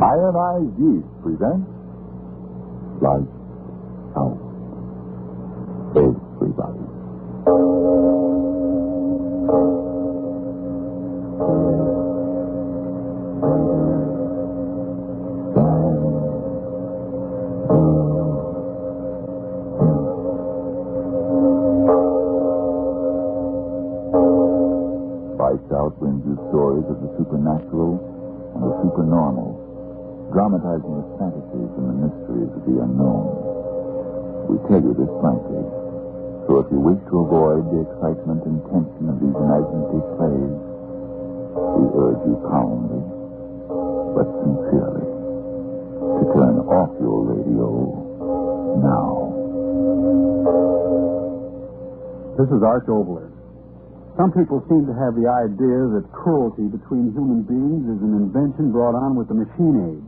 Ionized Yeast presents Light Out. Everybody. Lights Out brings you stories of the supernatural and the supernormal, dramatizing the fantasies and the mysteries of the unknown. We tell you this frankly, so if you wish to avoid the excitement and tension of these imaginative plays, we urge you calmly, but sincerely, to turn off your radio now. This is Arch Oboler. Some people seem to have the idea that cruelty between human beings is an invention brought on with the machine age.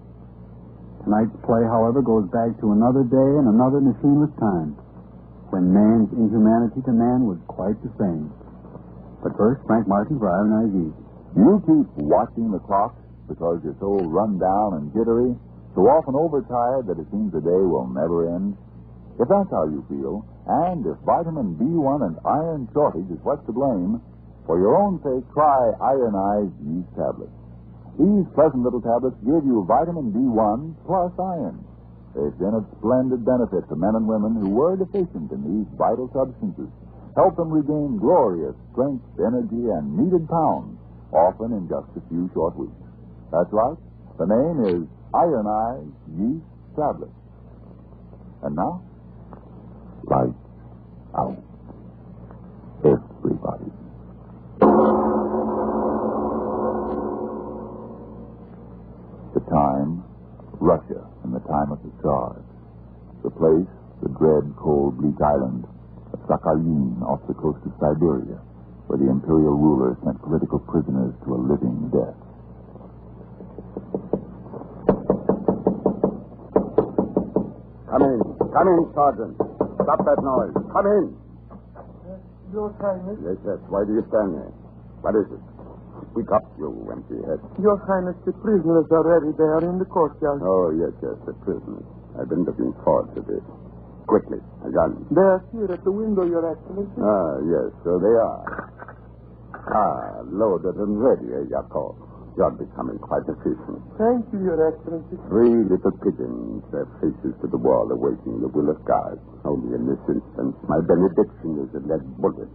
Tonight's play, however, goes back to another day and another machineless time, when man's inhumanity to man was quite the same. But first, Frank Martin for Ionized Yeast. You keep watching the clock because you're so run down and jittery, so often overtired that it seems the day will never end. If that's how you feel, and if vitamin B1 and iron shortage is what's to blame, for your own sake, try Ionized Yeast tablets. These pleasant little tablets give you vitamin B1 plus iron. They've been of splendid benefit to men and women who were deficient in these vital substances. Help them regain glorious strength, energy, and needed pounds, often in just a few short weeks. That's right. The name is Ionized Yeast Tablets. And now, Lights Out. Everybody. The time, Russia in the time of the Tsars. The place, the dread, cold, bleak island of Sakhalin off the coast of Siberia, where the imperial ruler sent political prisoners to a living death. Come in, Sergeant. Stop that noise. Come in. Your Highness. Yes. Why do you stand there? What is it? Speak up, you empty head. Your Highness, the prisoners are ready. They are in the courtyard. Oh, yes, the prisoners. I've been looking forward to this. Quickly, a gun. They are here at the window, Your Excellency. Ah, yes, so they are. Loaded and ready, Yakov. You're becoming quite efficient. Thank you, Your Excellency. 3 little pigeons, their faces to the wall, awaiting the will of God. Only in this instance, my benediction is a lead bullet.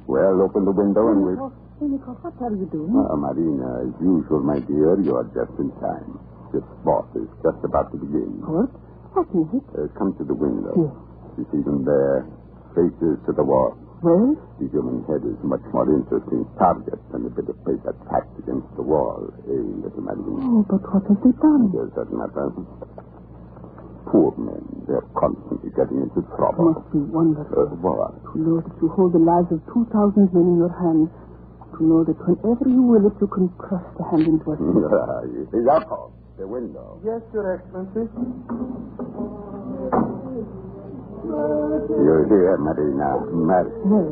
Well, open the window and we'll... Nikov, what are you doing? Marina, as usual, my dear, you are just in time. This sport is just about to begin. What? What is it? Come to the window. Yes. You see them there, faces to the wall. Well? The human head is much more interesting target than a bit of paper tacked against the wall, little Madeline? Oh, but what have they done? Does that matter? Poor men, they're constantly getting into trouble. It must be wonderful. What? To know that you hold the lives of 2,000 men in your hands. To know that whenever you will it, you can crush the hand into a stick. You see, Yakov, the window. Yes, Your Excellency. You're here, Marina. Mercy. Yes.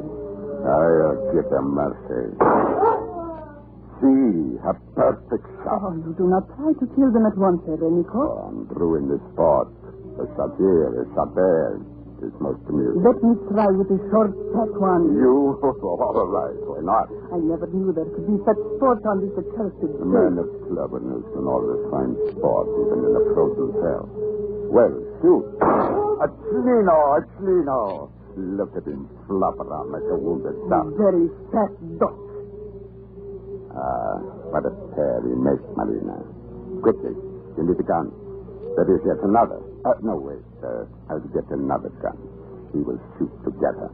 I'll give them mercy. See, a perfect shot. Oh, you do not try to kill them at once, Nikov. And ruin the sport. The shot here, the shot there is most amusing. Let me try with the short, fat one. You? All right, why not? I never knew there could be such sport on this accursed A man of cleverness can always find sport, even in a frozen hell. Well, shoot. A Chlino. Look at him flop around like a wounded duck. Very fat duck. What a pair he makes, Marina. Quickly, give me the gun. There is yet another. No, wait. I'll get another gun. We will shoot together.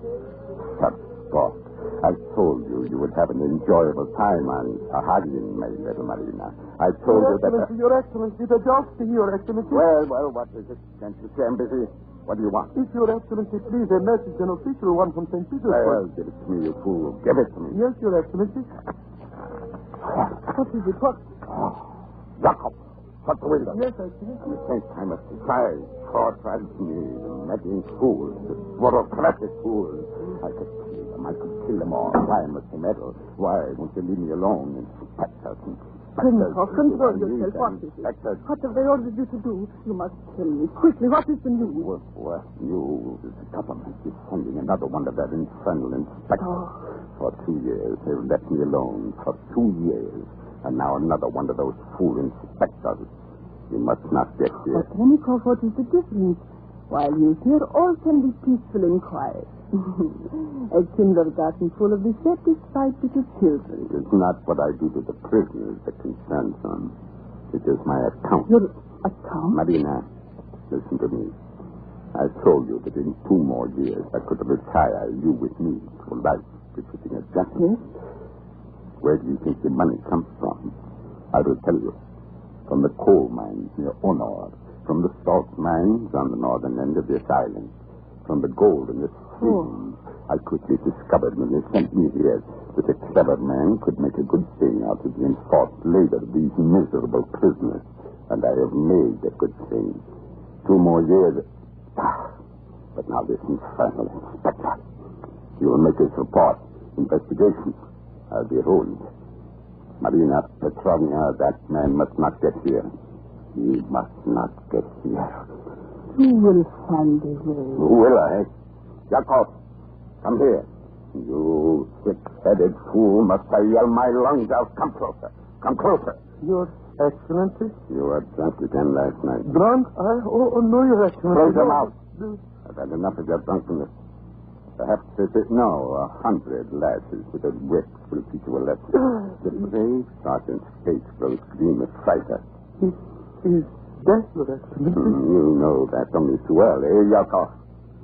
Such sport. I told you would have an enjoyable time on Sakhalin, my little Marina. I told you that... Your Excellency, the jousting, Your Excellency. Well, what is it? Can't you see I'm busy? What do you want? If Your Excellency, please, a message, an official one from St. Petersburg. Well, give it to me, you fool. Give it to me. Yes, Your Excellency. What is it? What? Yakov, shut the window. Yes, Excellency. You think I must decide short-sighted me, making fools, bureaucratic fools. I could kill them all. Why must they meddle? Why won't you leave me alone and protect us and Princess, control yourself. What is it? What have they ordered you to do? You must tell me quickly. What is the news? What news? The government is sending another one of that infernal inspectors. Oh. For 2 years, they've left me alone. For 2 years. And now another one of those fool inspectors. You must not get here. But, Trenikov, what is the difference? While you're here, all can be peaceful and quiet. A kindergarten full of dissatisfied little children. It is not what I do to the prisoners that concerns them. It is my account. Your account? Marina, listen to me. I told you that in 2 more years I could retire you with me to life befitting a gentleman. Yes? Where do you think the money comes from? I will tell you. From the coal mines near Honor. From the salt mines on the northern end of this island. From the gold in the streams. I quickly discovered when they sent me here that a clever man could make a good thing out of the enforced labor of these miserable prisoners. And I have made a good thing. 2 more years. But now this infernal inspector. You will make his report. Investigation. I'll be ruled. Marina Petrovna, that man must not get here. He must not get here. You will find a way. Will I? Yakov, come here. You thick-headed fool, must I yell my lungs out? Come closer. Come closer. Your Excellency? You were drunk again last night. Drunk? Oh, no, Your Excellency. Close your mouth. I've had enough of your drunkenness. Perhaps 100 lashes with a whip will teach you a lesson. The brave Sergeant's face grows green with fright. Is that Your Excellency? You know that only too well, Yakov?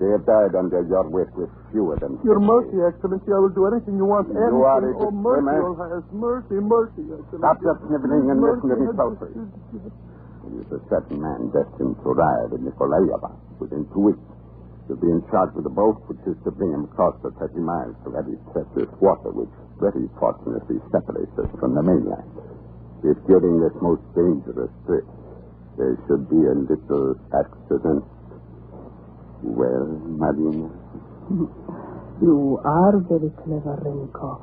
They have died under your whip with fewer than... Your mercy, Excellency. I will do anything you want. You are a Oh, mercy, disclaimer. Your Highness. Mercy, Excellency. Stop your sniveling and listen to me closely. Mercy. There is a certain man destined to arrive at Nikolaeva within 2 weeks. He'll be in charge of the boat, which is to bring him across the 30 miles to heavy treacherous water, which very fortunately separates us from the mainland. If during this most dangerous trip there should be a little accident, well, Marina? You are very clever, Trenikov.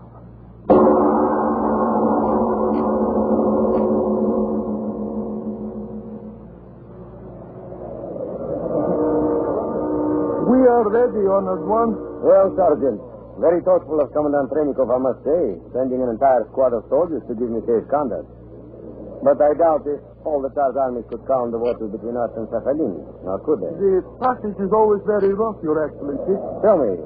We are ready, Honored One. Well, Sergeant, very thoughtful of Commandant Trenikov, I must say, sending an entire squad of soldiers to give me safe conduct. But I doubt if all the Tsar's armies could calm the waters between us and Sakhalin. Now, could they? The passage is always very rough, Your Excellency. Tell me,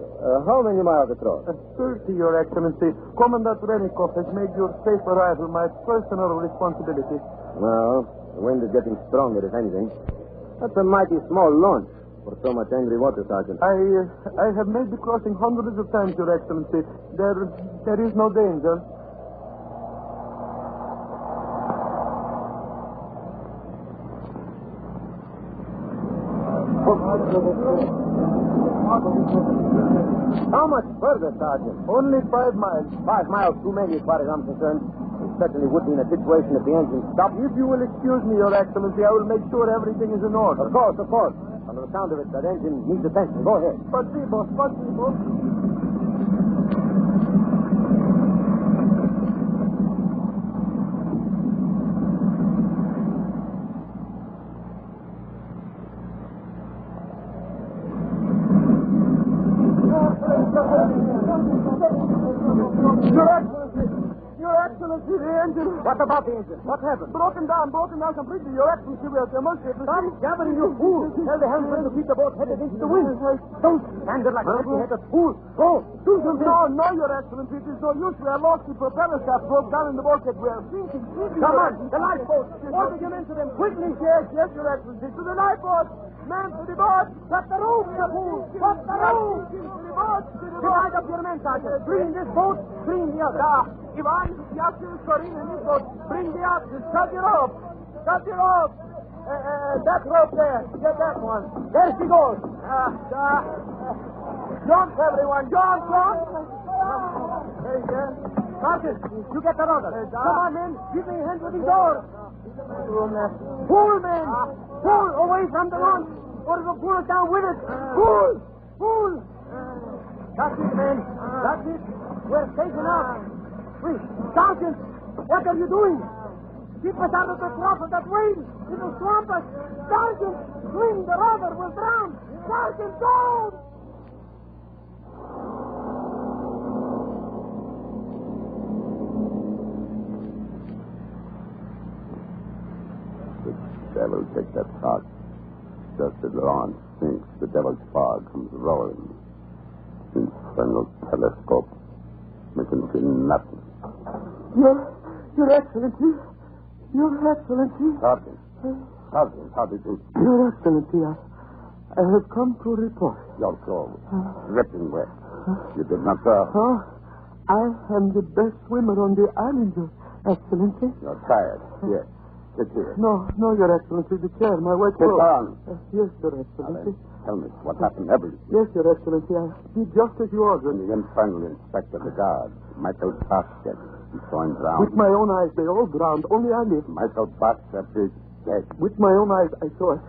how many miles across? 30, Your Excellency. Commandant Trenikov has made your safe arrival my personal responsibility. Well, the wind is getting stronger, if anything. That's a mighty small launch for so much angry water, Sergeant. I have made the crossing hundreds of times, Your Excellency. There is no danger. How much further, Sergeant? Only 5 miles. 5 miles too many, as far as I'm concerned. We certainly would be in a situation if the engine stopped. If you will excuse me, Your Excellency, I will make sure everything is in order. Of course. On the sound of it, that engine needs attention. Go ahead. Спасибо. Your Excellency, the engine. What about the engine? What happened? Broken down completely. Your Excellency, we have demonstrated. Stop jabbering, you fool. Tell the helmsman to keep the boat headed into the wind. Don't stand there like an empty-headed fool. Go. Do something. No, Your Excellency. It is no use. We have lost the propeller shaft, broke down in the bulkhead. We are sinking. Come on. The lifeboat. Order your men to them quickly. Yes, Your Excellency. To the lifeboat. Men to the boat. Shut the roof, you fool. Shut the roof. To the boat. Divide up your men, Sergeant. Bring this boat. Bring the other. Ivan, Yasin, Corinne, and this boat. Bring the oxen. Cut it off. That rope there. Get that one. There she goes. Jump, everyone. Jump. Sergeant, you get that other. Come on, men. Give me a hand with these oars. Pull, men. Pull away from the launch, or it'll pull us down with it. Pull. That's it, men. That's it. We're taking off. Wait, Sergeant, what are you doing? Keep us out of the trough of that whale. It'll swamp us. Sergeant, swim. The rover will drown. Sergeant, don't! The devil take that shot. Just as the launch sinks, the devil's fog comes rolling. Infernal telescope. We can see nothing. Your Excellency. Your Excellency. Sergeant, how did you... Your Excellency, I have come to report. Your clothes, dripping wet. You did not drown. I am the best swimmer on the island, Your Excellency. You're tired. Yes. Sit here. No, Your Excellency, the chair, my white Sit clothes. down. Yes, Your Excellency. Tell me what happened everything. Yes, Your Excellency, I did just as you ordered. The infernal inspector of the guard, Michael Basket, he saw him drown. With my own eyes, they all drowned. Only I lived. Michael Basket is dead. With my own eyes, I saw it.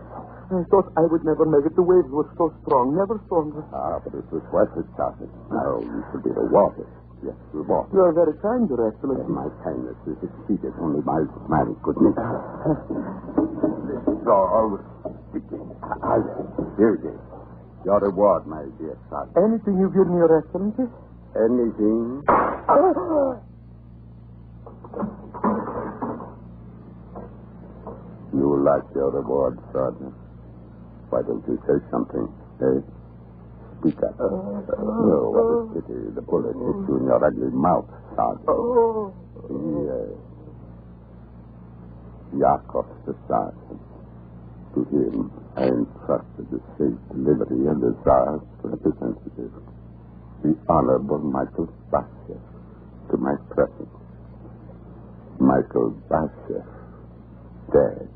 I thought I would never make it. The waves were so strong, never stronger. But it was worth it, Sergeant. Now you should be the water. Yes, the water. You are very kind, Your Excellency. My kindness is exceeded only by my goodness. This is all speaking. Here it is. Your reward, my dear Sergeant. Anything you give me, Your Excellency? Anything? You like your reward, Sergeant. Why don't you say something, eh? Speak up. Oh, what a pity. The bullet hit you in your ugly mouth, Sergeant. Yakov the Sergeant. To him, I entrusted the safe delivery and the Tsar's representative, the Honorable Michael Bashev, to my presence. Michael Bashev, dead.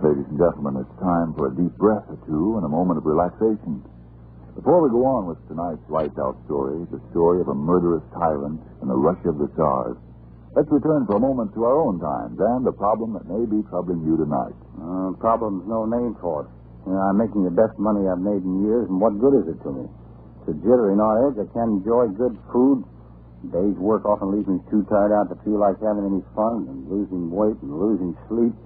Ladies and gentlemen, it's time for a deep breath or two and a moment of relaxation. Before we go on with tonight's lights out story, the story of a murderous tyrant and the Russia of the Tsars, let's return for a moment to our own times and the problem that may be troubling you tonight. Problem's no name for it. I'm making the best money I've made in years, and what good is it to me? It's a jittery on edge. I can't enjoy good food. Day's work often leaves me too tired out to feel like having any fun, and losing weight and losing sleep.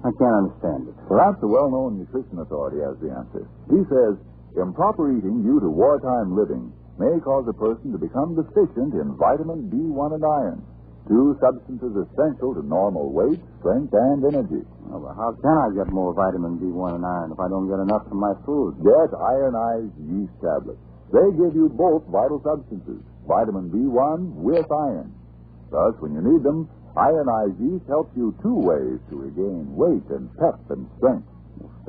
I can't understand it. Perhaps the well-known nutrition authority has the answer. He says, improper eating due to wartime living may cause a person to become deficient in vitamin B1 and iron, two substances essential to normal weight, strength, and energy. Well, how can I get more vitamin B1 and iron if I don't get enough from my food? Get ironized yeast tablets. They give you both vital substances, vitamin B1 with iron. Thus, when you need them, ironized yeast helps you two ways to regain weight and pep and strength.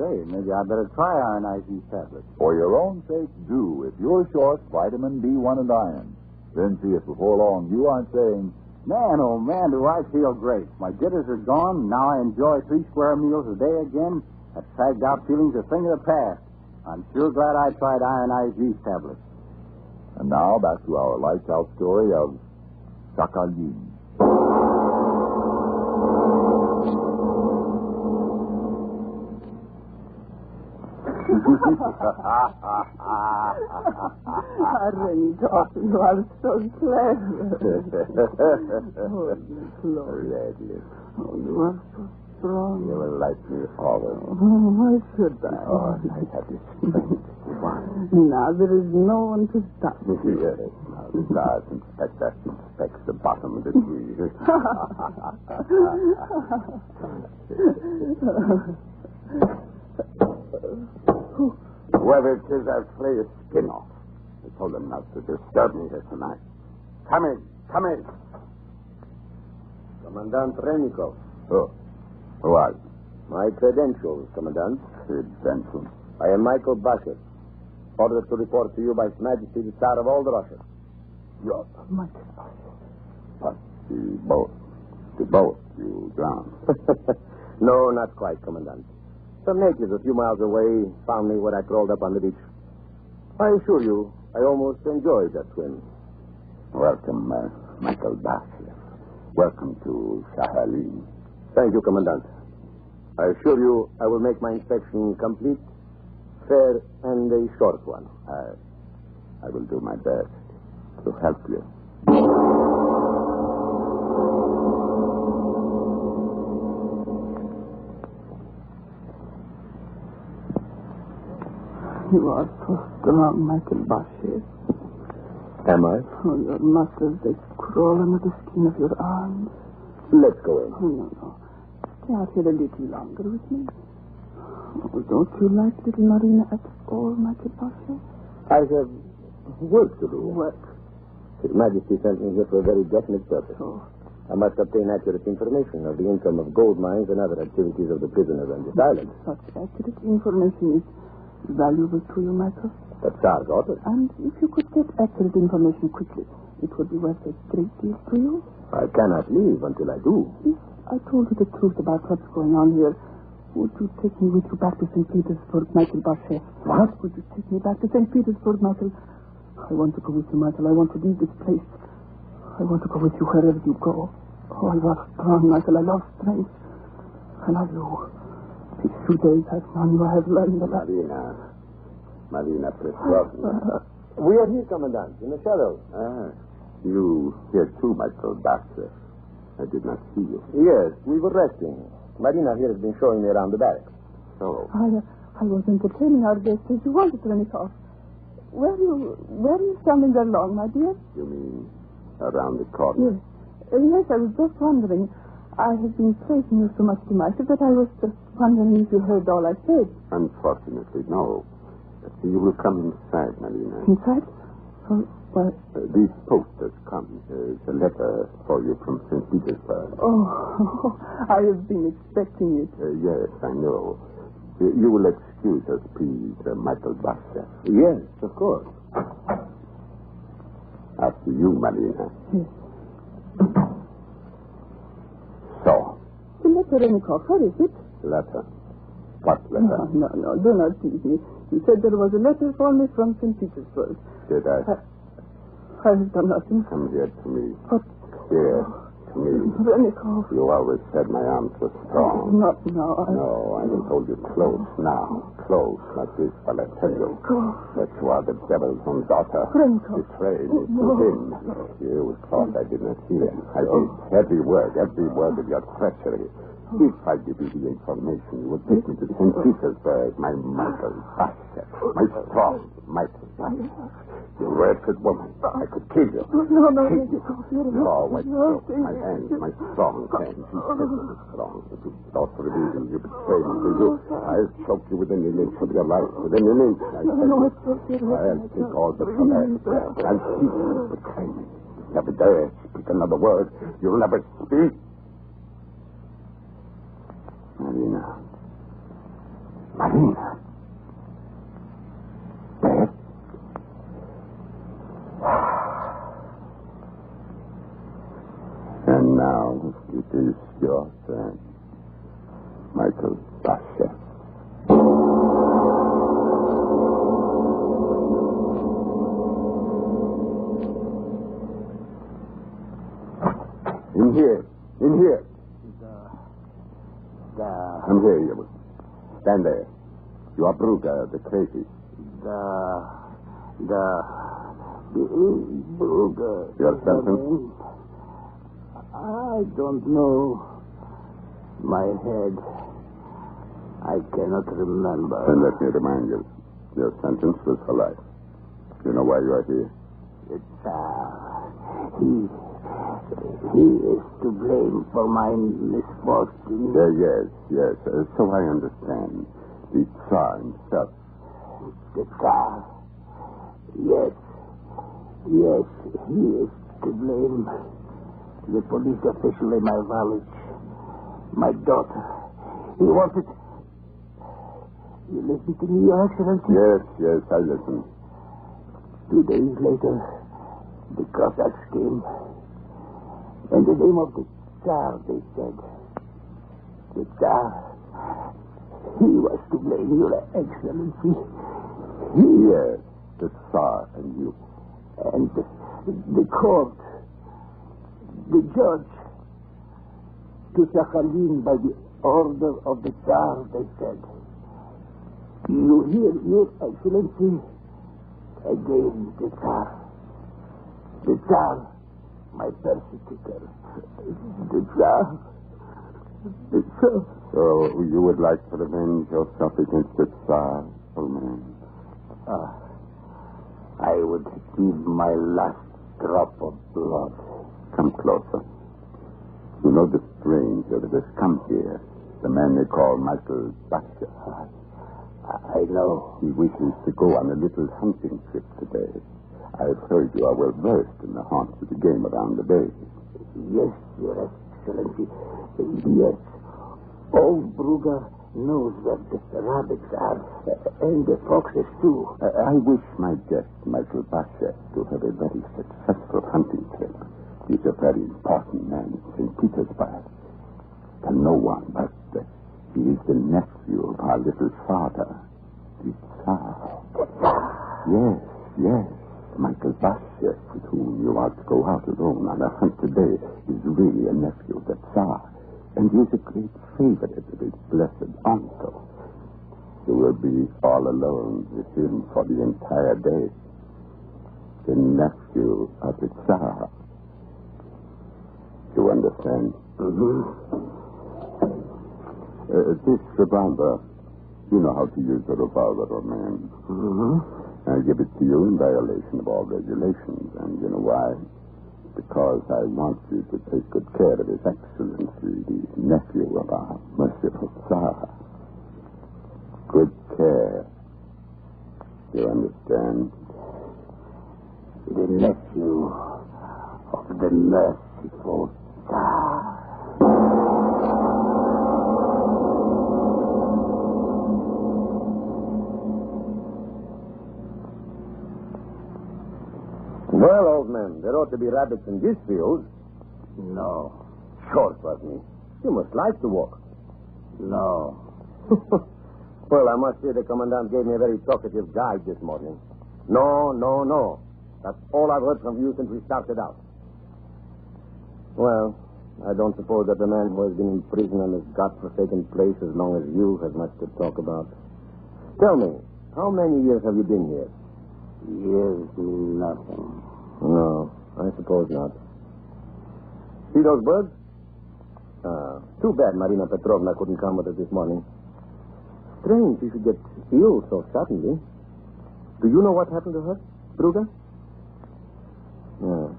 Say, maybe I better try ironized yeast tablets. For your own sake, do if you're short vitamin B1 and iron. Then see if before long you aren't saying, Man, oh man, do I feel great. My jitters are gone. Now I enjoy 3 square meals a day again. That sagged out feeling's a thing of the past. I'm sure glad I tried ironized yeast tablets. And now back to our lights out story of Sakhalin. Renikoff, you are so clever. Oh, Gladly. Oh, you are so strong. You will like me always. Oh, why should I? Oh, I have this strength. Now there is no one to stop me. Yes. Now the guard inspects the bottom of the tree. Whoever it is, I'll flay his skin off. I told them not to disturb me here tonight. Come in. Commandant Renikov. Oh, who are you? My credentials, Commandant. Credentials? I am Michael Bashev, ordered to report to you by His Majesty the Tsar of all the Russia. You're Michael Bashev. but the boat you drowned. No, not quite, Commandant. Some natives a few miles away found me when I crawled up on the beach. I assure you, I almost enjoyed that swim. Welcome, Michael Bashev. Welcome to Sakhalin. Thank you, Commandant. I assure you I will make my inspection complete, fair, and a short one. I will do my best to help you. You are so strong, Michael Bashe. Am I? Oh, your muscles, they crawl under the skin of your arms. Let's go in. Oh, no. Stay out here a little longer with me. Oh, don't you like little Marina at all, Michael Bashe? I have work to do. Work? His Majesty sent me here for a very definite purpose. Oh. I must obtain accurate information of the income of gold mines and other activities of the prisoners on this island. Such accurate information is valuable to you, Michael. The Tsar's order. And if you could get accurate information quickly, it would be worth a great deal to you. I cannot leave until I do. If I told you the truth about what's going on here, would you take me with you back to St. Petersburg, Michael Bashe? What? Would you take me back to St. Petersburg, Michael? I want to go with you, Michael. I want to leave this place. I want to go with you wherever you go. Oh, you are strong, Michael. I love strength. I love you. These few days I've known you, I have learned a lot. Marina Petrovna. We are here, Commandant, in the shadows. You here too, Michael Bashe. I did not see you. Yes, we were resting. Marina here has been showing me around the barracks. So, I was entertaining our guests as you wanted, Renikoff. Were you standing there long, my dear? you mean around the corner? Yes. Yes, I was just wondering. I have been praising you so much to myself that I was just wondering if you heard all I said. Unfortunately, no. You will come inside, Marina. Inside? Oh, well... These posters come. There's a letter for you from St. Petersburg. Oh, I have been expecting it. Yes, I know. You will excuse us, please, Michael Bashe. Yes, of course. After you, Marina. Yes. So, The letter, Renikoff, what is it? letter. What letter? No, do not tease me. You said there was a letter for me from St. Petersburg. Did I? I have done nothing. Come here to me. But... Here, to me. Renikoff. You always said my arms were strong. Not now. No, I will hold you close now. Close, like this, while I tell you that you are the devil's own daughter. Renikoff. Betrayed me to him. You thought I did not hear. I did. Every word of your treachery. If I give you the information, you will take me to St. Petersburg, my Michael Bashe, my strong Michael Bashe. You wretched woman. I could kill you. No, Renikoff. No, wait. My hands, my strong hands. You said you were strong. But you thought for a reason you betrayed me. I'll choke you within an inch of your life. Within an inch. I'll take all the flesh. I'll keep you betray me. Never dare speak another word. You'll never speak. Marina. Dead? And now it is your turn, Michael Bashe. In here. Come here, you. Stand there. You are Brugger, the crazy. Brugger. Your sentence? I don't know. My head. I cannot remember. Then let me remind you. Your sentence was for life. You know why you are here? The Tsar. He is to blame for my misfortune. Yes. So I understand. The Tsar himself. The Tsar. Yes, he is to blame. The police official in my village, my daughter, he wanted... You listen to me, Your Excellency? Yes, I listen. 2 days later, the Cossacks came. In the name of the Tsar, they said. The Tsar, he was to blame, Your Excellency. Yes, the Tsar and you. And the court, the judge, to Sakhalin by the order of the Tsar, they said. You hear, Your Excellency? Again, the Tsar. The Tsar, my persecutor. The Tsar. The Tsar. So you would like to revenge yourself against the Tsar, old man? I would give my last drop of blood. Come closer. You know the stranger that has come here, the man they call Michael Basher. I know. He wishes to go on a little hunting trip today. I've heard you are well versed in the haunts of the game around the bay. Yes, Your Excellency. Yes. Old Brugger knows where the rabbits are, and the foxes, too. I wish my guest, Michael Basher, to have a very successful hunting trip. He's a very important man in St. Petersburg. And no one, but he is the nephew of our little father, the Tsar. The Tsar? Yes. Michael Basher, with whom you are to go out alone on a hunt today, is really a nephew of the Tsar. And he is a great favorite of his blessed uncle. You will be all alone with him for the entire day. The nephew of the Tsar. You understand? This revolver, you know how to use a revolver, old man. I give it to you in violation of all regulations. And you know why? Because I want you to take good care of His Excellency, the nephew of our merciful Tsar. Good care. You understand? The nephew of the merciful Tsar. Well, old man, there ought to be rabbits in this field. No. Sure, Swatney. You must like to walk. No. Well, I must say the Commandant gave me a very talkative guide this morning. No. That's all I've heard from you since we started out. Well, I don't suppose that the man who has been in prison on this godforsaken place as long as you has much to talk about. Tell me, how many years have you been here? Years mean nothing. No, I suppose not. See those birds? Too bad Marina Petrovna couldn't come with us this morning. Strange she should get ill so suddenly. Do you know what happened to her, Brugger? No.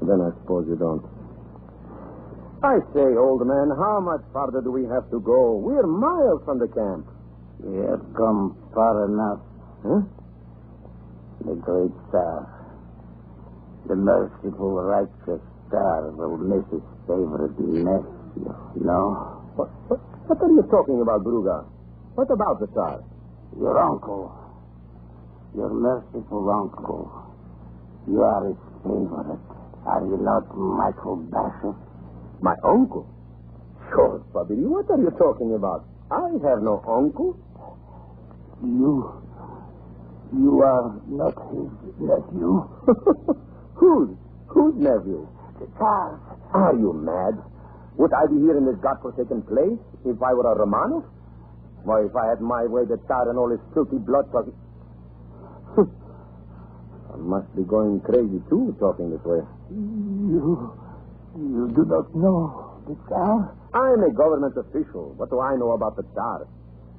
Then I suppose you don't. I say, old man, how much farther do we have to go? We're miles from the camp. We have come far enough. Huh? The great Tsar, the merciful, righteous Tsar, will miss his favorite nephew, no? What are you talking about, Brugger? What about the Tsar? Your uncle. Your merciful uncle. You are his favorite. Are you not Michael Basher? My uncle? Sure, Bobby. What are you talking about? I have no uncle. You are not his nephew. Whose nephew? The Tsar's. Are you mad? Would I be here in this godforsaken place if I were a Romanov? Why, if I had my way, the Tsar and all his filthy blood talking... I must be going crazy, too, talking this way. You do not know the Tsar? I'm a government official. What do I know about the Tsar?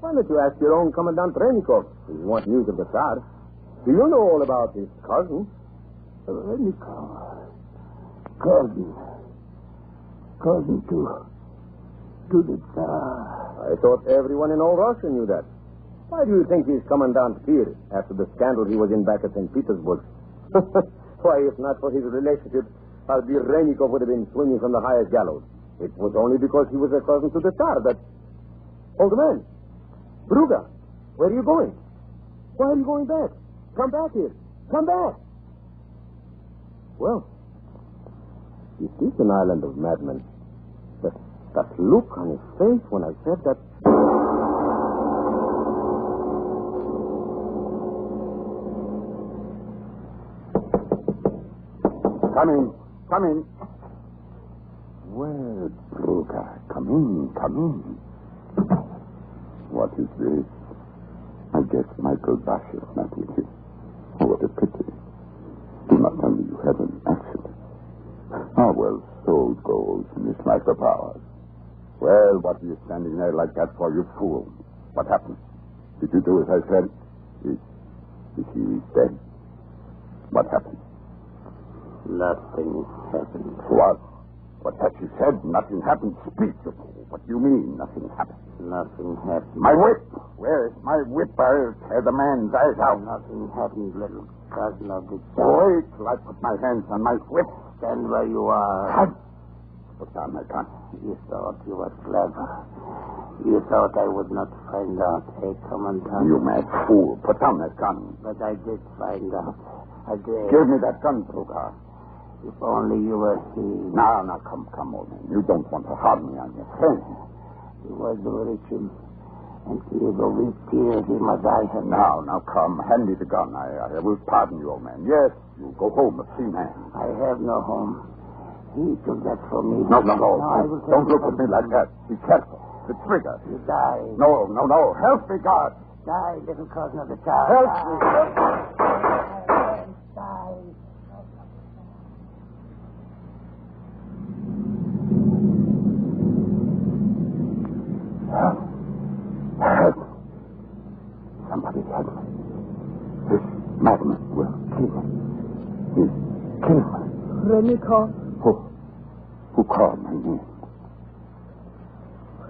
Why don't you ask your own Commandant Renikov if you want news of the Tsar? Do you know all about his cousin? Renikov. Cousin to the Tsar. I thought everyone in all Russia knew that. Why do you think he's Commandant here after the scandal he was in back at St. Petersburg? Why, if not for his relationship, Albir Renikov would have been swinging from the highest gallows. It was only because he was a cousin to the Tsar that... Old man, Brugger, where are you going? Why are you going back? Come back here. Come back. Well, it is an island of madmen. That look on his face when I said that... Come in. Well, Brugger, come in. What is this? I guess Michael Bash is not with you. Oh, what a pity. Do not tell me you had an accident. Oh, well, so it goes in this life of ours. Well, what are you standing there like that for, you fool? What happened? Did you do as I said? Is he dead? What happened? Nothing happened. What? What has she said? Nothing happened. Speak, you fool. What do you mean, nothing happened? Nothing happened. My whip! Where is my whip? I'll tear the man's eyes out. Nothing happened, little cousin of the Wait till I put my hands on my whip. Stand where you are. Cut! Put down my gun. You thought you were clever. You thought I would not find out, hey, Commandant? You mad fool. Put down that gun. But I did find out. I did. Give me that gun, Kruger. If only you were here. Now, come, old man. You don't want to harm me on your friend. You was the Richard. And he go with tears in my eyes. Now, come. Hand me the gun. I will pardon you, old man. Yes, you go home a free man. I have no home. He took that from me. No. I will Don't look at me like that. Be careful. The trigger. You die. No. Help me, God. Die, little cousin of the child. Help me. Die. Help. Somebody help me. This madman will kill me. He's killing me. Renikov. Who called my name?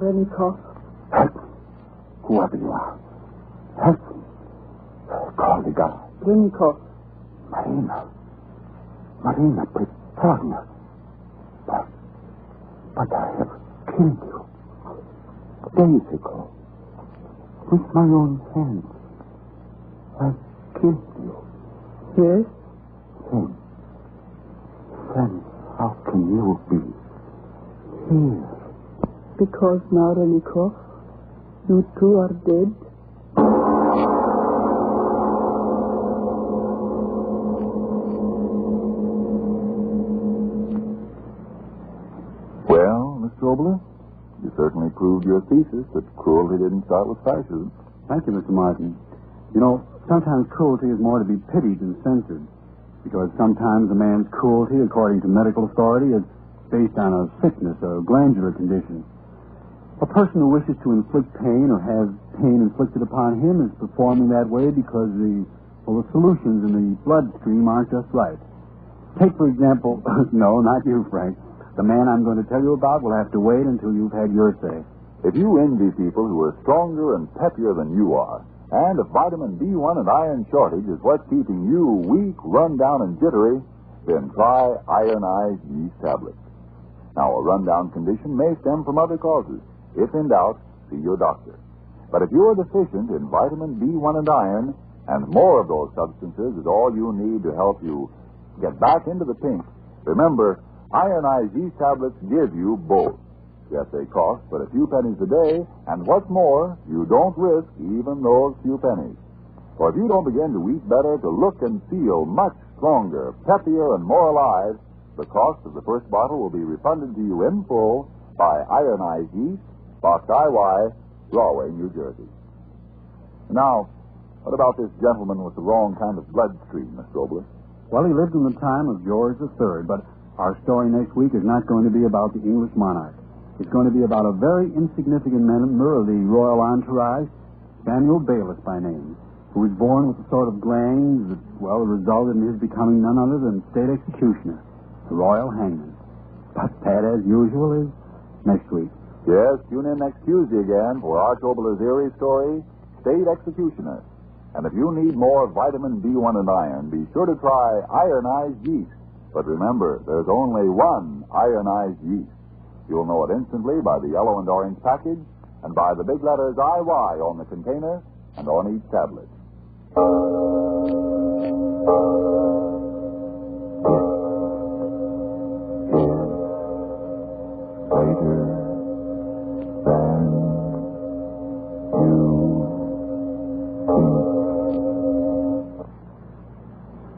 Renikov. Help me. Whoever you are. Help me. Call the guy. Renikov. Marina Petrovna. But I have killed you. Days ago. With my own hands. I killed you. Yes? Then how can you be here? Because now, Renikov, you too are dead. Well, Mr. Oboler, you certainly proved your thesis that cruelty didn't start with fascism. Thank you, Mr. Martin. You know, sometimes cruelty is more to be pitied than censored. Because sometimes a man's cruelty, according to medical authority, is based on a sickness, a glandular condition. A person who wishes to inflict pain or has pain inflicted upon him is performing that way because the solutions in the bloodstream aren't just right. Take, for example, no, not you, Frank. The man I'm going to tell you about will have to wait until you've had your say. If you envy people who are stronger and peppier than you are, and if vitamin B1 and iron shortage is what's keeping you weak, run down, and jittery, then try ironized yeast tablets. Now, a rundown condition may stem from other causes. If in doubt, see your doctor. But if you're deficient in vitamin B1 and iron, and more of those substances is all you need to help you get back into the pink, remember, ironized yeast tablets give you both. Yes, they cost but a few pennies a day, and what's more, you don't risk even those few pennies. For if you don't begin to eat better, to look and feel much stronger, peppier, and more alive, the cost of the first bottle will be refunded to you in full by Ironized Yeast, Box IY, Rahway, New Jersey. Now, what about this gentleman with the wrong kind of bloodstream, Mr. Oboler? Well, he lived in the time of George III, but our story next week is not going to be about the English monarch. It's going to be about a very insignificant member of the royal entourage, Samuel Bayliss by name, who was born with a sort of glands that, well, resulted in his becoming none other than state executioner, the royal hangman. But that, as usual, is next week. Yes, tune in next Tuesday again for Arch Oboler's eerie story, State Executioner. And if you need more vitamin B1 and iron, be sure to try ironized yeast. But remember, there's only one ironized yeast. You'll know it instantly by the yellow and orange package and by the big letters IY on the container and on each tablet.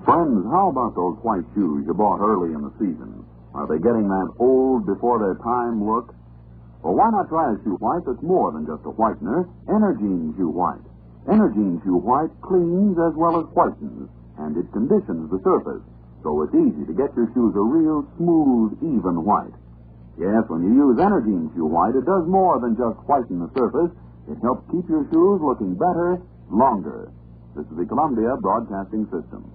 Friends, how about those white shoes you bought early in the season? Are they getting that old before their time look? Well, why not try a shoe white that's more than just a whitener? Energine Shoe White. Energine Shoe White cleans as well as whitens, and it conditions the surface, so it's easy to get your shoes a real smooth, even white. Yes, when you use Energine Shoe White, it does more than just whiten the surface. It helps keep your shoes looking better, longer. This is the Columbia Broadcasting System.